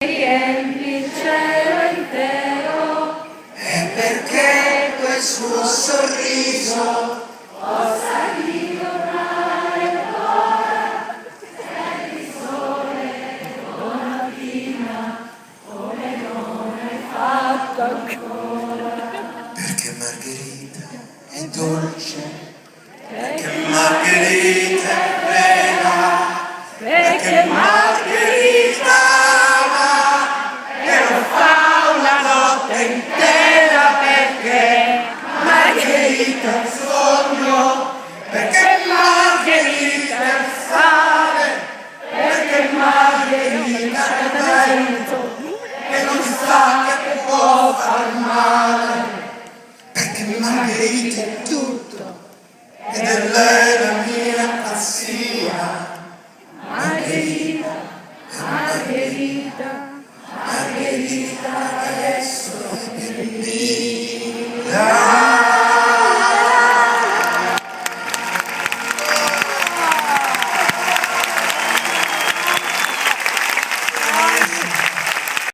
riempi il cielo intero, e perché quel suo sorriso possa ritornare ancora, se di sole domattina, come non hai fatto ancora. perché Margherita è dolce, perché Margherita è bella, Perché Margherita ama e lo fa una notte intera, perché Margherita è il sogno, perché Margherita è il sale, perché Margherita è vento e non sa che può far male, perché Margherita è tutto ed è lei la mia pazzia. Margherita, Margherita, Margherita